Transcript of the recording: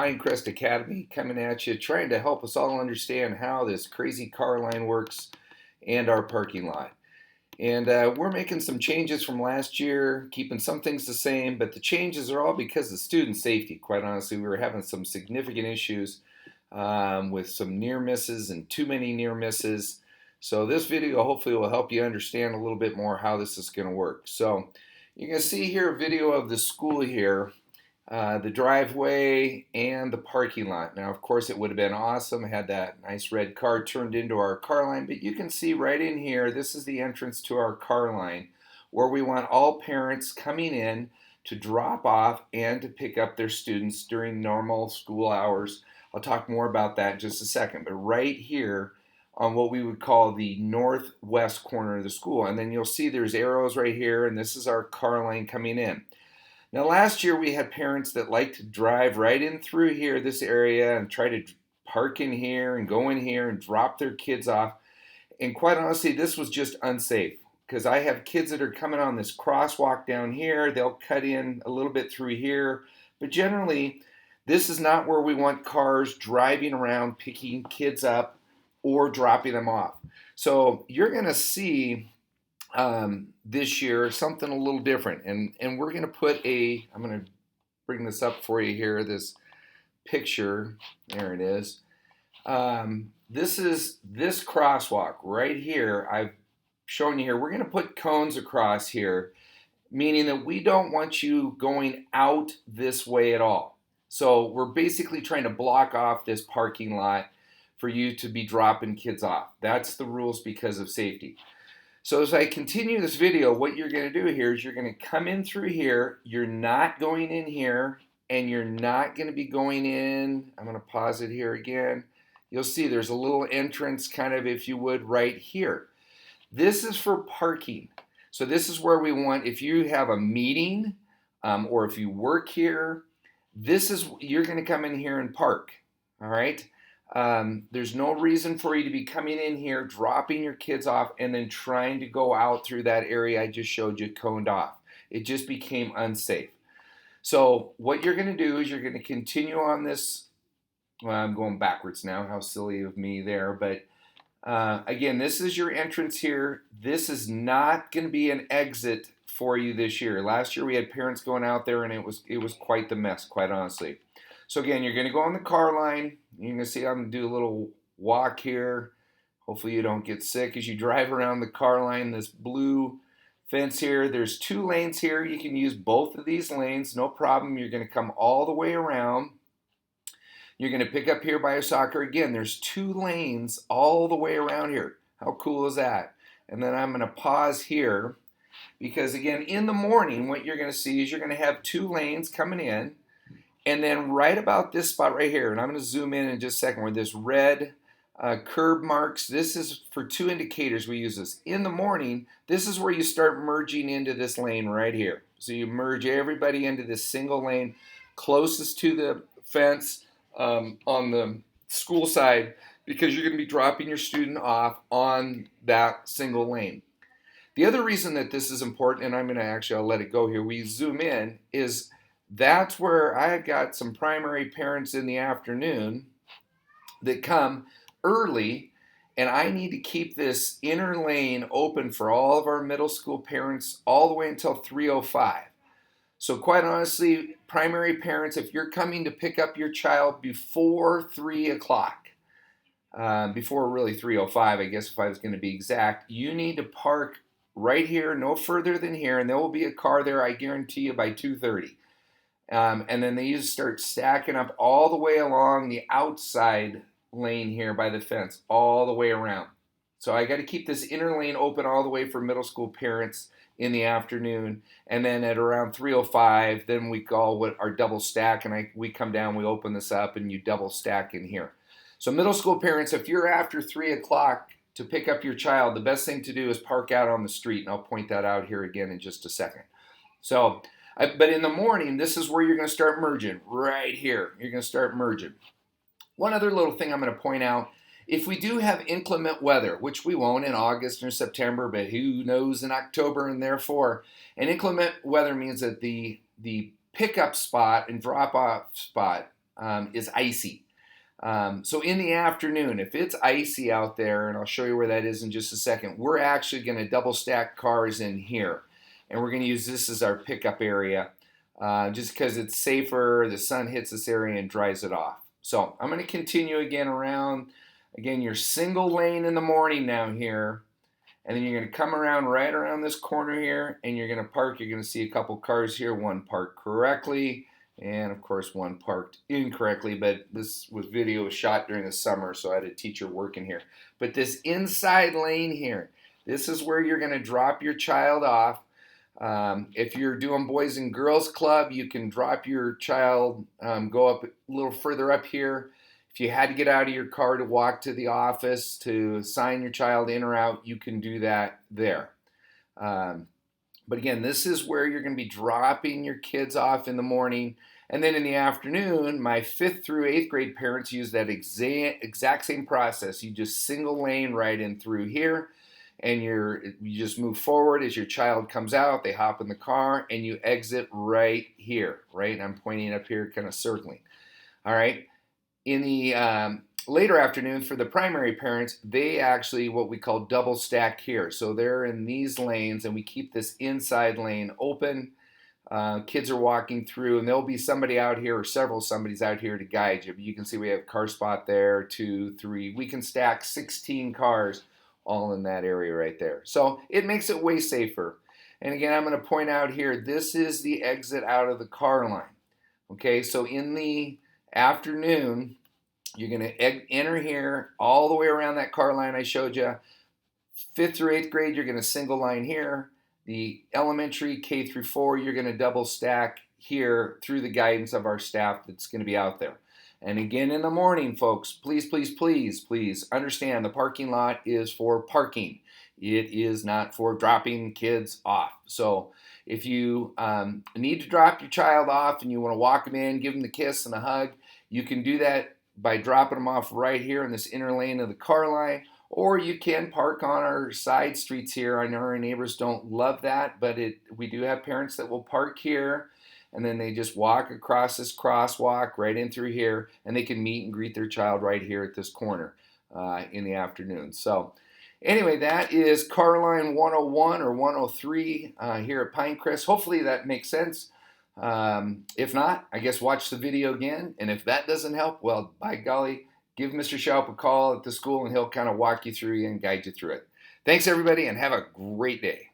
Pinecrest Academy coming at you, trying to help us all understand how this crazy Carline works and our parking lot. And we're making some changes from last year, keeping some things the same, but the changes are all because of student safety. Quite honestly, we were having some significant issues with some near misses and too many near misses. So this video hopefully will help you understand a little bit more how this is going to work. So you can see here a video of the school here, the driveway and the parking lot. Now, of course, it would have been awesome had that nice red car turned into our car line, but you can see right in here, this is the entrance to our car line where we want all parents coming in to drop off and to pick up their students during normal school hours. I'll talk more about that in just a second, but right here on what we would call the northwest corner of the school, and then you'll see there's arrows right here, and this is our car line coming in. Now, last year we had parents that liked to drive right in through here, this area, and try to park in here and go in here and drop their kids off. And quite honestly, this was just unsafe because I have kids that are coming on this crosswalk down here. They'll cut in a little bit through here. But generally, this is not where we want cars driving around, picking kids up or dropping them off. So you're going to see this year something a little different, and we're going to put I'm going to bring this up for you here, this picture. There it is. This is this crosswalk right here. I've shown you here. We're going to put cones across here, meaning that we don't want you going out this way at all. So we're basically trying to block off this parking lot for you to be dropping kids off. That's the rules because of safety. So as I continue this video, what you're going to do here is you're going to come in through here. You're not going in here, and you're not going to be going in. I'm going to pause it here again. You'll see there's a little entrance kind of, if you would, right here. This is for parking. So this is where we want, if you have a meeting or if you work here, you're going to come in here and park. All right. There's no reason for you to be coming in here, dropping your kids off, and then trying to go out through that area I just showed you coned off. It just became unsafe. So what you're going to do is you're going to continue on this. Well, I'm going backwards now. How silly of me there. But again, this is your entrance here. This is not going to be an exit for you this year. Last year we had parents going out there, and it was quite the mess, quite honestly. So again, you're going to go on the car line. You're going to see I'm going to do a little walk here. Hopefully you don't get sick as you drive around the car line. This blue fence here. There's 2 lanes here. You can use both of these lanes. No problem. You're going to come all the way around. You're going to pick up here by a soccer. Again, there's 2 lanes all the way around here. How cool is that? And then I'm going to pause here because, again, in the morning, what you're going to see is you're going to have 2 lanes coming in. And then right about this spot right here, and I'm going to zoom in just a second, where this red curb marks, this is for 2 indicators we use this. In the morning, this is where you start merging into this lane right here. So you merge everybody into this single lane closest to the fence on the school side, because you're going to be dropping your student off on that single lane. The other reason that this is important, and I'm going to I'll let it go here, we zoom in, is that's where I've got some primary parents in the afternoon that come early, and I need to keep this inner lane open for all of our middle school parents all the way until 3:05. So quite honestly, primary parents, if you're coming to pick up your child before 3 o'clock, before really 3:05, I guess if I was going to be exact, you need to park right here, no further than here, and there will be a car there, I guarantee you, by 2:30. And then they just start stacking up all the way along the outside lane here by the fence, all the way around. So I got to keep this inner lane open all the way for middle school parents in the afternoon. And then at around 3:05, then we call what our double stack, and we come down, we open this up, and you double stack in here. So middle school parents, if you're after 3 o'clock to pick up your child, the best thing to do is park out on the street, and I'll point that out here again in just a second. So but in the morning, this is where you're going to start merging, right here. You're going to start merging. One other little thing I'm going to point out, if we do have inclement weather, which we won't in August or September, but who knows in October, and therefore, an inclement weather means that the pickup spot and drop-off spot is icy. So in the afternoon, if it's icy out there, and I'll show you where that is in just a second, we're actually going to double stack cars in here. And we're going to use this as our pickup area just because it's safer. The sun hits this area and dries it off. So I'm going to continue again around. Again, your single lane in the morning now here. And then you're going to come around right around this corner here, and you're going to park. You're going to see a couple cars here, one parked correctly, and of course one parked incorrectly, but this video was shot during the summer, so I had a teacher working here. But this inside lane here, this is where you're going to drop your child off. If you're doing Boys and Girls Club, you can drop your child, go up a little further up here. If you had to get out of your car to walk to the office to sign your child in or out, you can do that there. But again, this is where you're going to be dropping your kids off in the morning. And then in the afternoon, my 5th through 8th grade parents use that exact same process. You just single lane right in through here, and you just move forward as your child comes out. They hop in the car, and you exit right here, right? And I'm pointing up here, kind of circling. All right. In the later afternoon, for the primary parents, they actually what we call double stack here. So they're in these lanes, and we keep this inside lane open. Kids are walking through, and there'll be somebody out here or several somebody's out here to guide you. But you can see we have car spot there, 2, 3. We can stack 16 cars all in that area right there. So it makes it way safer. And again, I'm going to point out here, this is the exit out of the car line. Okay, so in the afternoon, you're going to enter here all the way around that car line I showed you. 5th through 8th grade, you're going to single line here. The elementary K through 4, you're going to double stack here through the guidance of our staff that's going to be out there. And again, in the morning, folks, please, please, please, please understand the parking lot is for parking. It is not for dropping kids off. So if you need to drop your child off and you want to walk them in, give them the kiss and a hug, you can do that by dropping them off right here in this inner lane of the car line, or you can park on our side streets here. I know our neighbors don't love that, but we do have parents that will park here, and then they just walk across this crosswalk right in through here, and they can meet and greet their child right here at this corner in the afternoon. So anyway, that is Carline 101 or 103 here at Pinecrest. Hopefully that makes sense. If not, I guess watch the video again. And if that doesn't help, well, by golly, give Mr. Schaup a call at the school, and he'll kind of walk you through and guide you through it. Thanks, everybody, and have a great day.